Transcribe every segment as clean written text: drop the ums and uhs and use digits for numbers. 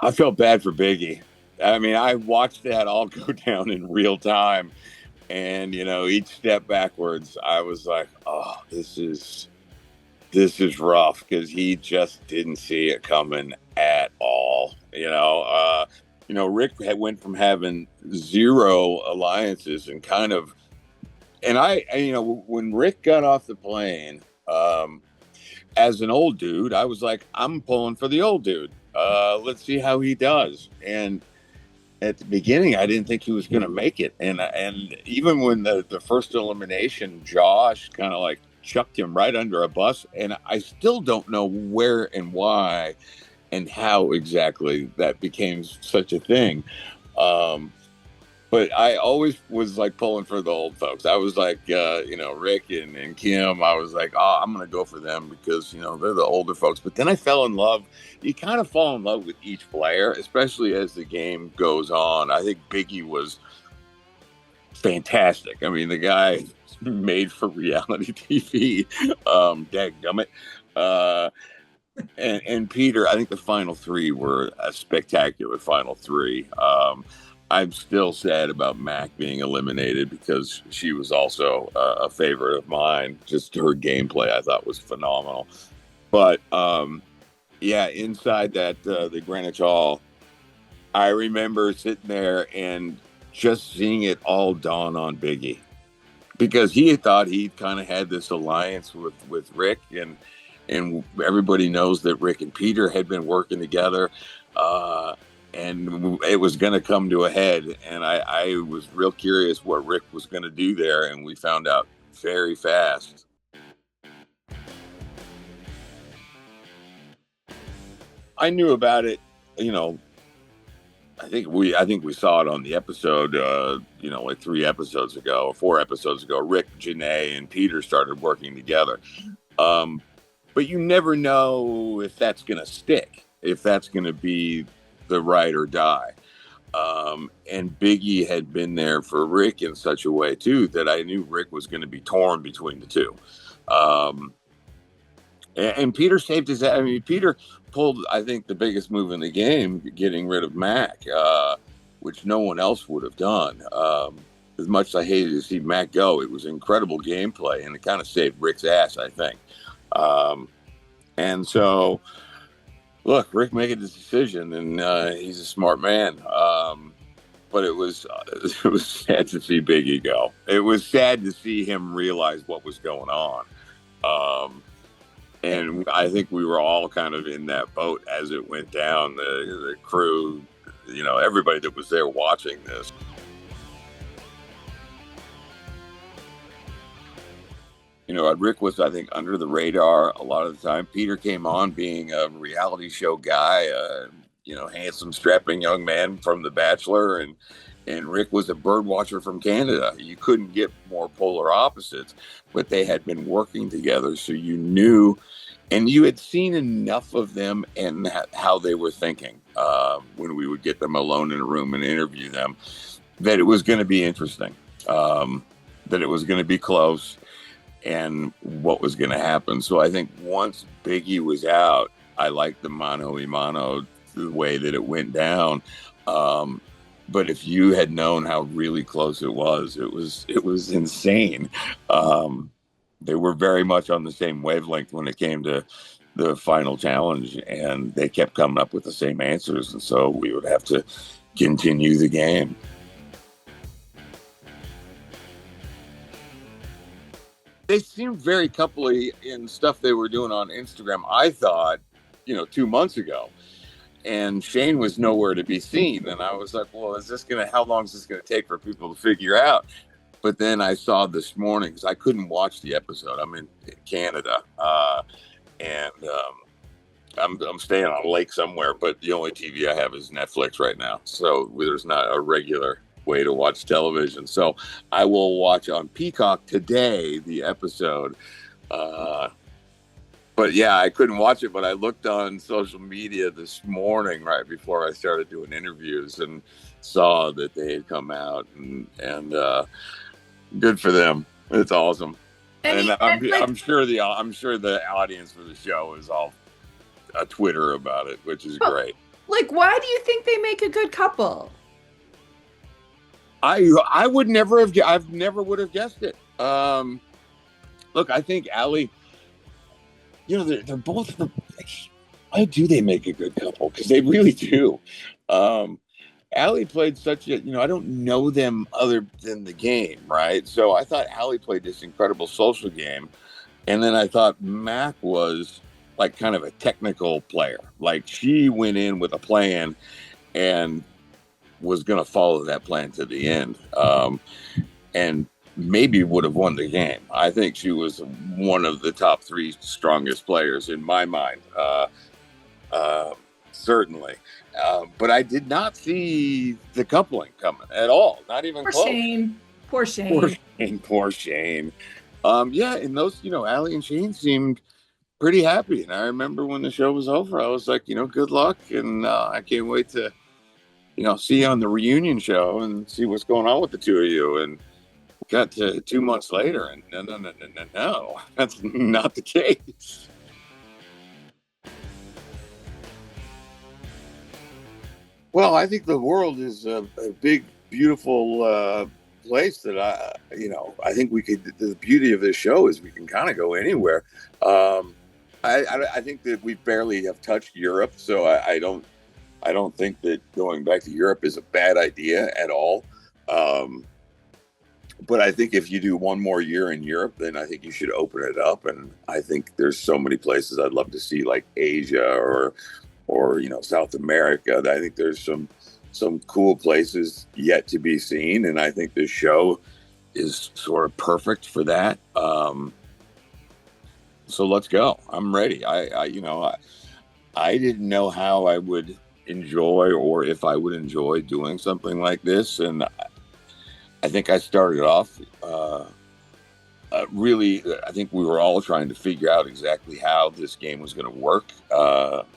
I felt bad for Biggie. I mean, I watched that all go down in real time, and each step backwards, I was like, "Oh, this is rough," because he just didn't see it coming at all. Rick had went from having zero alliances and kind of, and when Rick got off the plane, as an old dude, I was like, I'm pulling for the old dude. Let's see how he does. And at the beginning, I didn't think he was going to make it. And even when the first elimination, Josh kind of like chucked him right under a bus. And I still don't know where and why and how exactly that became such a thing. Um, but I always was like pulling for the old folks. I was like, Rick and Kim. I was like, oh, I'm going to go for them because they're the older folks. But then I fell in love. You kind of fall in love with each player, especially as the game goes on. I think Biggie was fantastic. I mean, the guy made for reality TV. Dadgummit. Uh, and Peter, I think the final three were a spectacular final three. I'm still sad about Mac being eliminated because she was also a favorite of mine. Just her gameplay, I thought was phenomenal. But yeah, inside that the Greenwich Hall, I remember sitting there and just seeing it all dawn on Biggie because he had thought he kind of had this alliance with Rick, and everybody knows that Rick and Peter had been working together, and it was going to come to a head. And I was real curious what Rick was going to do there, and we found out very fast. I knew about it, you know. I think we saw it on the episode, like 3 episodes ago or 4 episodes ago. Rick, Janae, and Peter started working together. Um, but you never know if that's going to stick, if that's going to be the ride or die. And Biggie had been there for Rick in such a way too that I knew Rick was going to be torn between the two. Um, and Peter saved his. I mean, Peter pulled, I think, the biggest move in the game, getting rid of Mac, which no one else would have done. As much as I hated to see Mac go, it was incredible gameplay, and it kind of saved Rick's ass, I think. Um, and so, look, Rick making this decision, and he's a smart man. But it was sad to see Biggie go. It was sad to see him realize what was going on. Um, and I think we were all kind of in that boat as it went down. The crew, everybody that was there watching this. Rick was, I think, under the radar a lot of the time. Peter came on being a reality show guy, handsome, strapping young man from The Bachelor, and Rick was a bird watcher from Canada. You couldn't get more polar opposites, but they had been working together, so you knew, and you had seen enough of them and how they were thinking when we would get them alone in a room and interview them, that it was going to be interesting, that it was going to be close, and what was going to happen. So I think once Biggie was out, I liked the mano a mano, the way that it went down. But if you had known how really close it was insane. They were very much on the same wavelength when it came to the final challenge, and they kept coming up with the same answers. And so we would have to continue the game. They seemed very coupley in stuff they were doing on Instagram, I thought, 2 months ago. And Shane was nowhere to be seen. And I was like, well, how long is this going to take for people to figure out? But then I saw this morning, because I couldn't watch the episode. I'm in Canada. And I'm staying on a lake somewhere, but the only TV I have is Netflix right now. So there's not a regular way to watch television. So I will watch on Peacock today the episode. But yeah, I couldn't watch it, but I looked on social media this morning right before I started doing interviews and saw that they had come out, and good for them. It's awesome. And I'm sure the audience for the show is all a Twitter about it, which is great. Like, why do you think they make a good couple? I would never have. I've never would have guessed it. Look, I think Allie. They're both. Why do they make a good couple? Because they really do. Um, Allie played such a. I don't know them other than the game, right? So I thought Allie played this incredible social game, and then I thought Mac was like kind of a technical player. Like she went in with a plan and was going to follow that plan to the end. And maybe would have won the game. I think she was one of the top three strongest players in my mind, uh, certainly. But I did not see the coupling coming at all, not even Poor close. Shane. Poor Poor Shane. Shane, poor Shane. Yeah, and those, Allie and Shane seemed pretty happy. And I remember when the show was over, I was like, good luck, and I can't wait to, see you on the reunion show and see what's going on with the two of you. And got to 2 months later, and no, that's not the case. Well, I think the world is a big, beautiful place that I think we could. The beauty of this show is we can kind of go anywhere. Um, I think that we barely have touched Europe, so I don't think that going back to Europe is a bad idea at all. Um, but I think if you do one more year in Europe, then I think you should open it up. And I think there's so many places I'd love to see, like Asia or South America. I think there's some cool places yet to be seen, and I think this show is sort of perfect for that. So let's go. I'm ready. I didn't know how I would enjoy or if I would enjoy doing something like this, and I think I started off really. I think we were all trying to figure out exactly how this game was going to work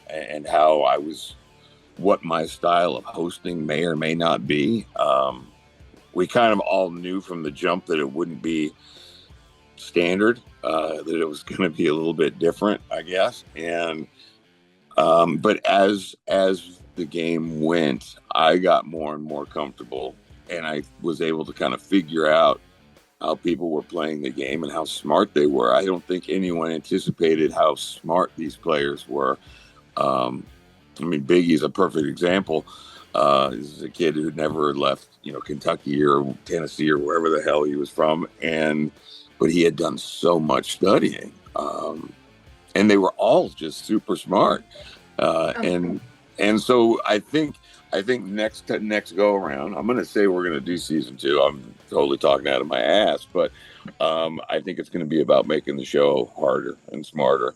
and how what my style of hosting may or may not be. We kind of all knew from the jump that it wouldn't be standard, that it was going to be a little bit different, I guess. And but as the game went, I got more and more comfortable, and I was able to kind of figure out how people were playing the game and how smart they were. I don't think anyone anticipated how smart these players were. I mean, Biggie's a perfect example. He's a kid who never left, Kentucky or Tennessee or wherever the hell he was from, but he had done so much studying, and they were all just super smart. Uh, Oh, and and so I think next go around, I'm going to say we're going to do season two. I'm totally talking out of my ass, but I think it's going to be about making the show harder and smarter.